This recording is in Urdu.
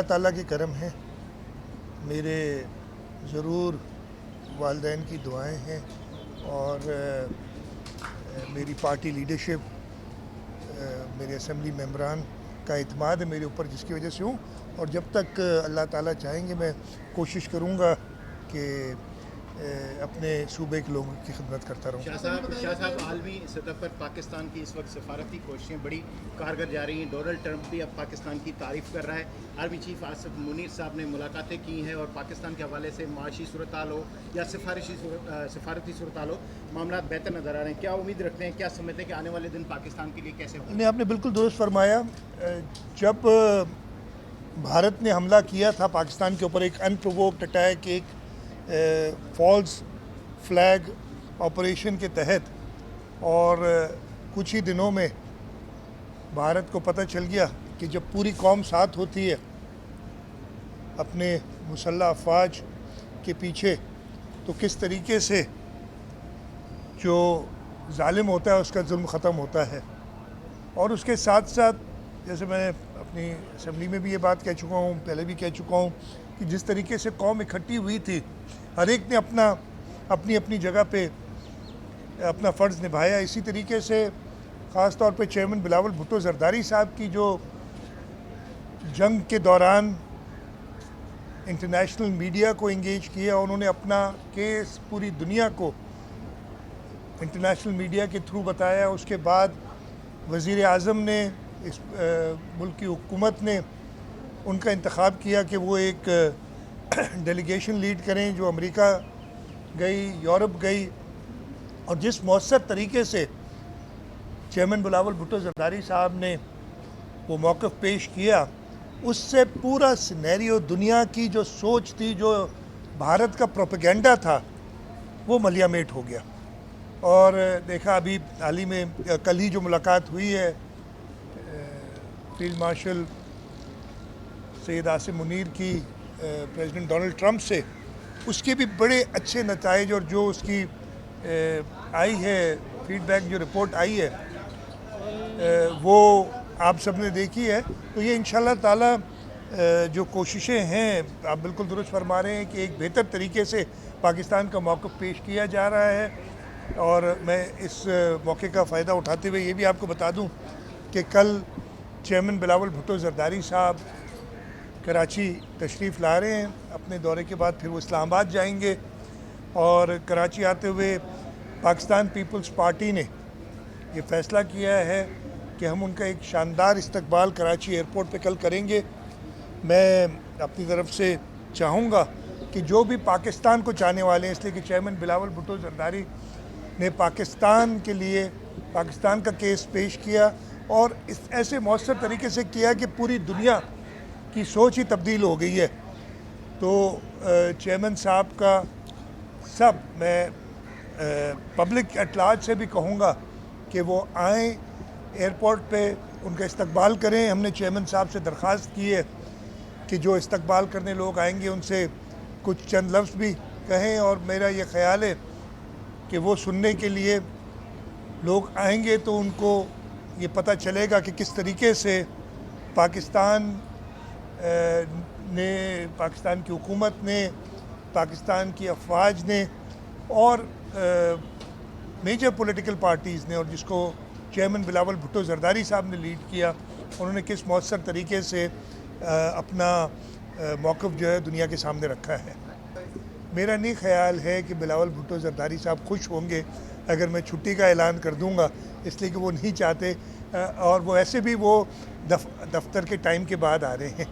اللہ تعالیٰ کے کرم ہیں، میرے ضرور والدین کی دعائیں ہیں اور میری پارٹی لیڈرشپ، میرے اسمبلی ممبران کا اعتماد ہے میرے اوپر، جس کی وجہ سے ہوں، اور جب تک اللہ تعالیٰ چاہیں گے میں کوشش کروں گا کہ اپنے صوبے کے لوگوں کی خدمت کرتا رہوں۔ شاہ صاحب عالمی سطح پر پاکستان کی اس وقت سفارتی کوششیں بڑی کارگر جا رہی ہیں۔ ڈونلڈ ٹرمپ بھی اب پاکستان کی تعریف کر رہا ہے۔ آرمی چیف آصف منیر صاحب نے ملاقاتیں کی ہیں اور پاکستان کے حوالے سے معاشی صورتحال ہو یا سفارتی صورتحال ہو، معاملات بہتر نظر آ رہے ہیں۔ کیا امید رکھتے ہیں، کیا سمجھتے ہیں کہ آنے والے دن پاکستان کے لیے کیسے ہوں گے؟ آپ نے بالکل درست فرمایا۔ جب بھارت نے حملہ کیا تھا پاکستان کے اوپر، ایک انپرووکڈ اٹیک، ایک فالس فلیگ آپریشن کے تحت، اور کچھ ہی دنوں میں بھارت کو پتہ چل گیا کہ جب پوری قوم ساتھ ہوتی ہے اپنے مسلح افواج کے پیچھے، تو کس طریقے سے جو ظالم ہوتا ہے اس کا ظلم ختم ہوتا ہے۔ اور اس کے ساتھ ساتھ، جیسے میں نے اپنی اسمبلی میں بھی یہ بات کہہ چکا ہوں، پہلے بھی کہہ چکا ہوں، کہ جس طریقے سے قوم اکٹھی ہوئی تھی، ہر ایک نے اپنی اپنی جگہ پہ اپنا فرض نبھایا۔ اسی طریقے سے خاص طور پہ چیئرمین بلاول بھٹو زرداری صاحب کی جو جنگ کے دوران انٹرنیشنل میڈیا کو انگیج کیا، انہوں نے اپنا کیس پوری دنیا کو انٹرنیشنل میڈیا کے تھرو بتایا۔ اس کے بعد وزیر اعظم نے، اس ملک کی حکومت نے ان کا انتخاب کیا کہ وہ ایک ڈیلیگیشن لیڈ کریں جو امریکہ گئی، یورپ گئی، اور جس مؤثر طریقے سے چیئرمین بلاول بھٹو زرداری صاحب نے وہ موقف پیش کیا، اس سے پورا سینیریو، دنیا کی جو سوچ تھی، جو بھارت کا پروپیگنڈا تھا، وہ ملیا میٹ ہو گیا۔ اور دیکھا ابھی حال ہی میں، کل ہی جو ملاقات ہوئی ہے فیلڈ مارشل سید آصف منیر کی پریزیڈنٹ ڈونلڈ ٹرمپ سے، اس کے بھی بڑے اچھے نتائج، اور جو اس کی آئی ہے فیڈ بیک، جو رپورٹ آئی ہے، وہ آپ سب نے دیکھی ہے۔ تو یہ انشاءاللہ تعالی جو کوششیں ہیں، آپ بالکل درست فرما رہے ہیں کہ ایک بہتر طریقے سے پاکستان کا موقف پیش کیا جا رہا ہے۔ اور میں اس موقع کا فائدہ اٹھاتے ہوئے یہ بھی آپ کو بتا دوں کہ کل چیئرمین بلاول بھٹو زرداری صاحب کراچی تشریف لا رہے ہیں۔ اپنے دورے کے بعد پھر وہ اسلام آباد جائیں گے، اور کراچی آتے ہوئے پاکستان پیپلز پارٹی نے یہ فیصلہ کیا ہے کہ ہم ان کا ایک شاندار استقبال کراچی ایئرپورٹ پہ کل کریں گے۔ میں اپنی طرف سے چاہوں گا کہ جو بھی پاکستان کو چاہنے والے ہیں، اس لیے کہ چیئرمین بلاول بھٹو زرداری نے پاکستان کے لیے پاکستان کا کیس پیش کیا، اور اس ایسے مؤثر طریقے سے کیا کہ پوری دنیا کی سوچ ہی تبدیل ہو گئی ہے۔ تو چیئرمین صاحب کا میں پبلک ایٹ لارج سے بھی کہوں گا کہ وہ آئیں ایئرپورٹ پہ، ان کا استقبال کریں۔ ہم نے چیئرمین صاحب سے درخواست کی ہے کہ جو استقبال کرنے لوگ آئیں گے ان سے کچھ چند لفظ بھی کہیں، اور میرا یہ خیال ہے کہ وہ سننے کے لیے لوگ آئیں گے تو ان کو یہ پتہ چلے گا کہ کس طریقے سے پاکستان کی حکومت نے، پاکستان کی افواج نے، اور میجر پولیٹیکل پارٹیز نے، اور جس کو چیئرمین بلاول بھٹو زرداری صاحب نے لیڈ کیا، انہوں نے کس مؤثر طریقے سے اپنا موقف جو ہے دنیا کے سامنے رکھا ہے۔ میرا نہیں خیال ہے کہ بلاول بھٹو زرداری صاحب خوش ہوں گے اگر میں چھٹی کا اعلان کر دوں گا، اس لیے کہ وہ نہیں چاہتے، اور وہ ایسے بھی وہ دفتر کے ٹائم کے بعد آ رہے ہیں۔